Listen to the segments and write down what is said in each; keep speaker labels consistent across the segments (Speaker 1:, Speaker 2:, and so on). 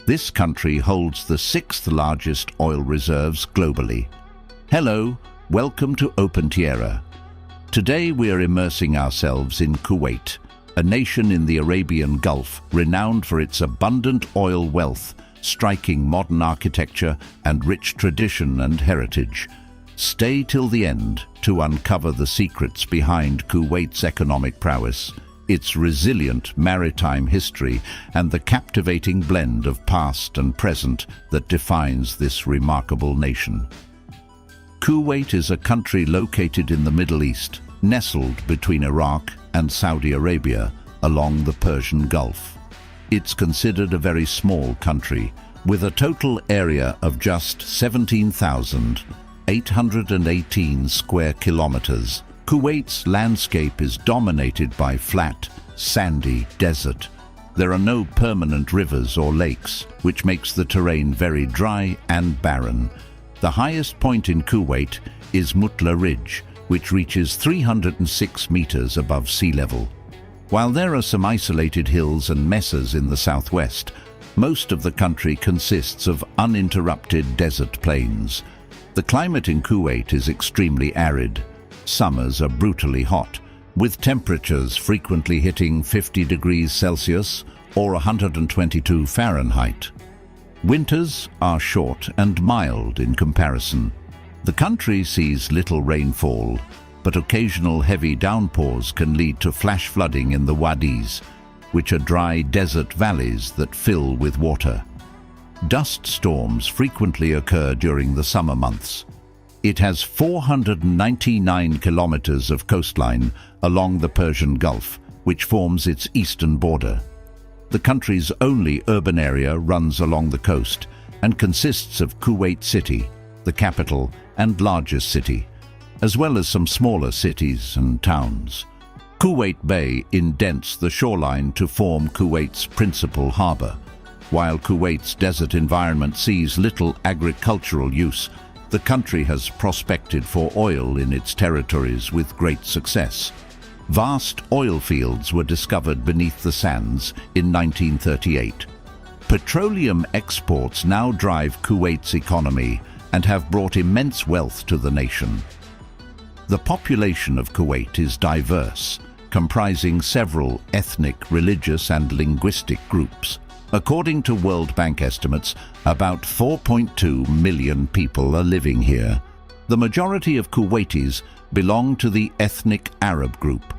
Speaker 1: This country holds the sixth largest oil reserves globally. Hello, welcome to Open Tierra. Today we are immersing ourselves in Kuwait, a nation in the Arabian Gulf renowned for its abundant oil wealth, striking modern architecture and rich tradition and heritage. Stay till the end to uncover the secrets behind Kuwait's economic prowess, its resilient maritime history, and the captivating blend of past and present that defines this remarkable nation. Kuwait is a country located in the Middle East, nestled between Iraq and Saudi Arabia along the Persian Gulf. It's considered a very small country, with a total area of just 17,818 square kilometers. Kuwait's landscape is dominated by flat, sandy desert. There are no permanent rivers or lakes, which makes the terrain very dry and barren. The highest point in Kuwait is Mutla Ridge, which reaches 306 meters above sea level. While there are some isolated hills and mesas in the southwest, most of the country consists of uninterrupted desert plains. The climate in Kuwait is extremely arid. Summers are brutally hot, with temperatures frequently hitting 50 degrees Celsius or 122 Fahrenheit. Winters are short and mild in comparison. The country sees little rainfall, but occasional heavy downpours can lead to flash flooding in the wadis, which are dry desert valleys that fill with water. Dust storms frequently occur during the summer months. It has 499 kilometers of coastline along the Persian Gulf, which forms its eastern border. The country's only urban area runs along the coast and consists of Kuwait City, the capital and largest city, as well as some smaller cities and towns. Kuwait Bay indents the shoreline to form Kuwait's principal harbor. While Kuwait's desert environment sees little agricultural use, the country has prospected for oil in its territories with great success. Vast oil fields were discovered beneath the sands in 1938. Petroleum exports now drive Kuwait's economy and have brought immense wealth to the nation. The population of Kuwait is diverse, comprising several ethnic, religious and linguistic groups. According to World Bank estimates, about 4.2 million people are living here. The majority of Kuwaitis belong to the ethnic Arab group.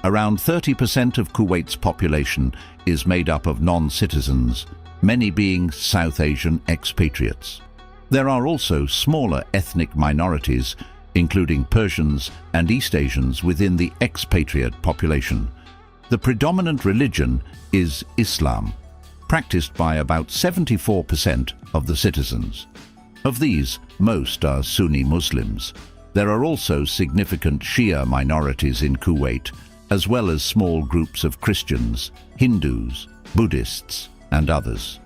Speaker 1: Around 30% of Kuwait's population is made up of non-citizens, many being South Asian expatriates. There are also smaller ethnic minorities, including Persians and East Asians within the expatriate population. The predominant religion is Islam, practiced by about 74% of the citizens. Of these, most are Sunni Muslims. There are also significant Shia minorities in Kuwait, as well as small groups of Christians, Hindus, Buddhists, and others.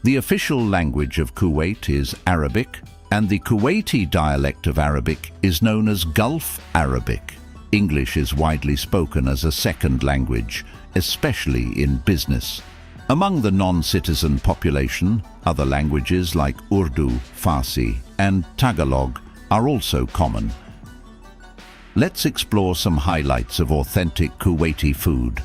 Speaker 1: The official language of Kuwait is Arabic, and the Kuwaiti dialect of Arabic is known as Gulf Arabic. English is widely spoken as a second language, especially in business. Among the non-citizen population, other languages like Urdu, Farsi, and Tagalog are also common. Let's explore some highlights of authentic Kuwaiti food.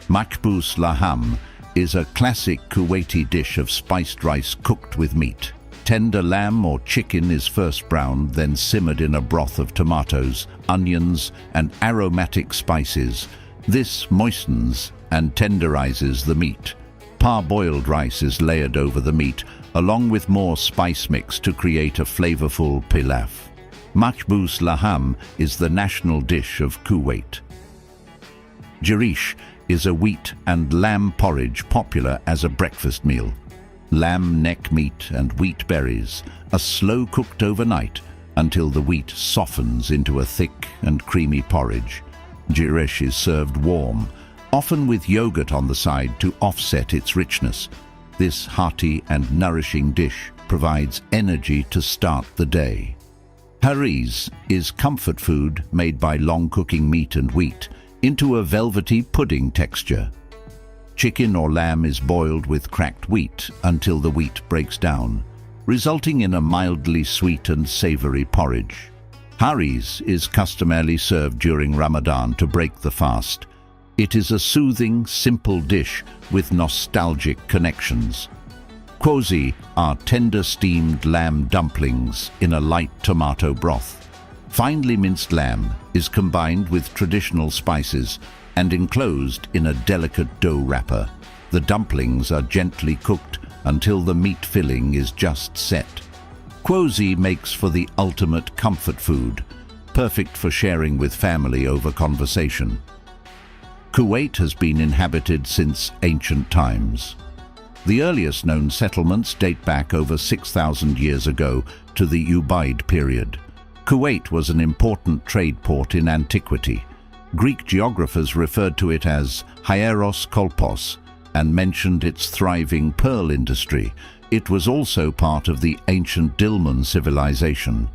Speaker 1: Makbous laham is a classic Kuwaiti dish of spiced rice cooked with meat. Tender lamb or chicken is first browned, then simmered in a broth of tomatoes, onions, and aromatic spices. This moistens and tenderizes the meat. Parboiled rice is layered over the meat, along with more spice mix to create a flavorful pilaf. Makbous laham is the national dish of Kuwait. Jarish is a wheat and lamb porridge popular as a breakfast meal. Lamb neck meat and wheat berries are slow cooked overnight until the wheat softens into a thick and creamy porridge. Jarish is served warm, often with yogurt on the side to offset its richness. This hearty and nourishing dish provides energy to start the day. Haris is comfort food made by long cooking meat and wheat into a velvety pudding texture. Chicken or lamb is boiled with cracked wheat until the wheat breaks down, resulting in a mildly sweet and savory porridge. Haris is customarily served during Ramadan to break the fast. It is a soothing, simple dish with nostalgic connections. Quozi are tender steamed lamb dumplings in a light tomato broth. Finely minced lamb is combined with traditional spices and enclosed in a delicate dough wrapper. The dumplings are gently cooked until the meat filling is just set. Quozi makes for the ultimate comfort food, perfect for sharing with family over conversation. Kuwait has been inhabited since ancient times. The earliest known settlements date back over 6,000 years ago to the Ubaid period. Kuwait was an important trade port in antiquity. Greek geographers referred to it as Hieros Kolpos and mentioned its thriving pearl industry. It was also part of the ancient Dilmun civilization.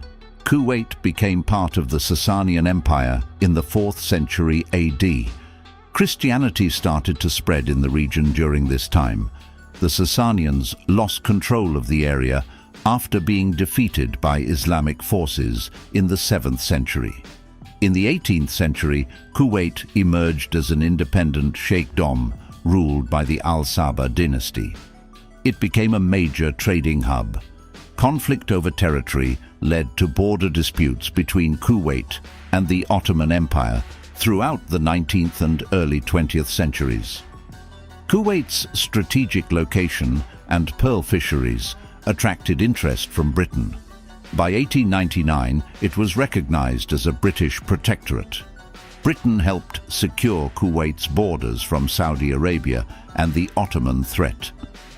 Speaker 1: Kuwait became part of the Sasanian Empire in the 4th century AD. Christianity started to spread in the region during this time. The Sasanians lost control of the area after being defeated by Islamic forces in the 7th century. In the 18th century, Kuwait emerged as an independent sheikhdom ruled by the Al-Sabah dynasty. It became a major trading hub. Conflict over territory led to border disputes between Kuwait and the Ottoman Empire throughout the 19th and early 20th centuries. Kuwait's strategic location and pearl fisheries attracted interest from Britain. By 1899, it was recognized as a British protectorate. Britain helped secure Kuwait's borders from Saudi Arabia and the Ottoman threat.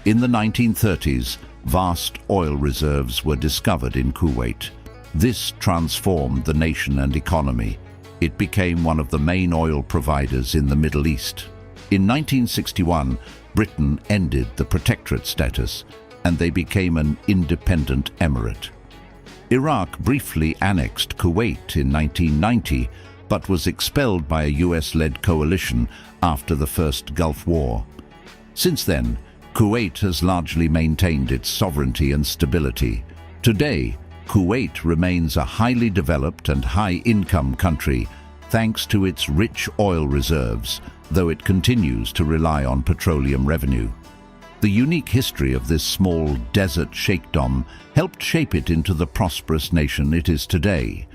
Speaker 1: In the 1930s, vast oil reserves were discovered in Kuwait. This transformed the nation and economy. It became one of the main oil providers in the Middle East. In 1961, Britain ended the protectorate status, and they became an independent emirate. Iraq briefly annexed Kuwait in 1990, but was expelled by a US-led coalition after the First Gulf War. Since then, Kuwait has largely maintained its sovereignty and stability. Today, Kuwait remains a highly developed and high-income country thanks to its rich oil reserves, though it continues to rely on petroleum revenue. The unique history of this small desert sheikhdom helped shape it into the prosperous nation it is today.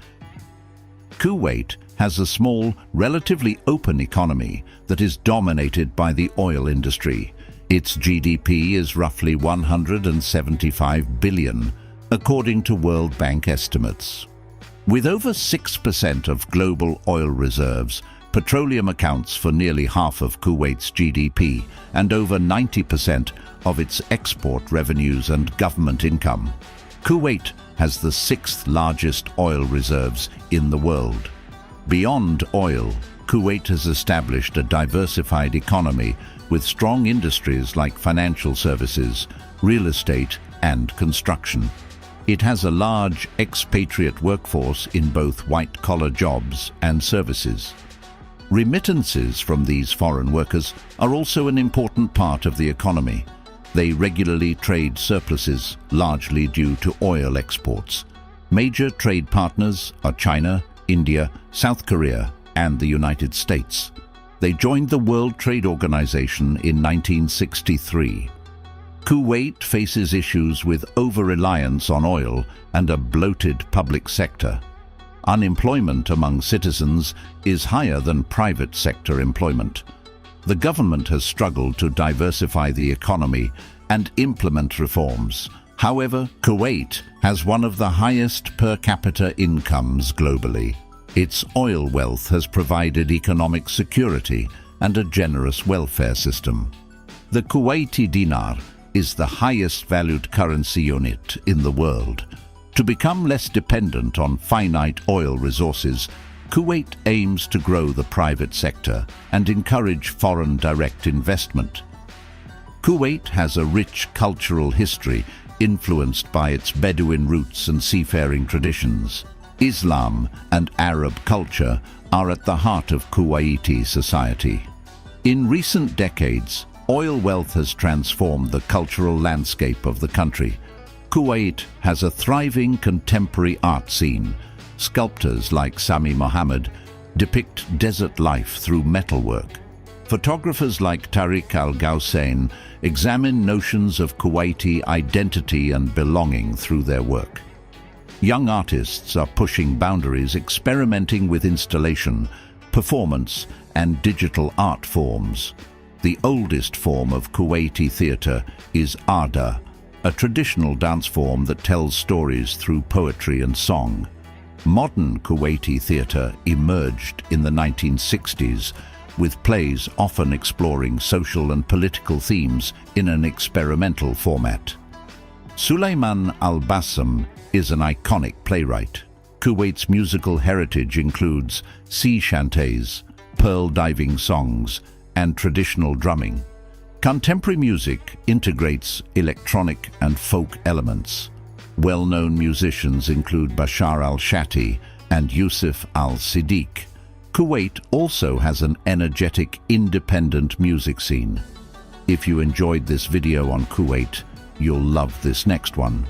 Speaker 1: Kuwait has a small, relatively open economy that is dominated by the oil industry. Its GDP is roughly 175 billion, according to World Bank estimates. With over 6% of global oil reserves, petroleum accounts for nearly half of Kuwait's GDP and over 90% of its export revenues and government income. Kuwait has the 6th largest oil reserves in the world. Beyond oil, Kuwait has established a diversified economy with strong industries like financial services, real estate, and construction. It has a large expatriate workforce in both white-collar jobs and services. Remittances from these foreign workers are also an important part of the economy. They regularly trade surpluses, largely due to oil exports. Major trade partners are China, India, South Korea, and the United States. They joined the World Trade Organization in 1963. Kuwait faces issues with over-reliance on oil and a bloated public sector. Unemployment among citizens is higher than private sector employment. The government has struggled to diversify the economy and implement reforms. However, Kuwait has one of the highest per capita incomes globally. Its oil wealth has provided economic security and a generous welfare system. The Kuwaiti dinar is the highest valued currency unit in the world. To become less dependent on finite oil resources, Kuwait aims to grow the private sector and encourage foreign direct investment. Kuwait has a rich cultural history influenced by its Bedouin roots and seafaring traditions. Islam and Arab culture are at the heart of Kuwaiti society. In recent decades, Oil wealth has transformed the cultural landscape of the country. Kuwait has a thriving contemporary art scene. Sculptors like Sami Mohammed depict desert life through metalwork. Photographers like Tariq Al-Gausain examine notions of Kuwaiti identity and belonging through their work. Young artists are pushing boundaries, experimenting with installation, performance, and digital art forms. The oldest form of Kuwaiti theatre is Ada, a traditional dance form that tells stories through poetry and song. Modern Kuwaiti theatre emerged in the 1960s, with plays often exploring social and political themes in an experimental format. Sulaiman Al-Bassam is an iconic playwright. Kuwait's musical heritage includes sea chantés, pearl diving songs, and traditional drumming. Contemporary music integrates electronic and folk elements. Well-known musicians include Bashar al-Shati and Yusuf al-Siddiq. Kuwait also has an energetic, independent music scene. If you enjoyed this video on Kuwait, you'll love this next one.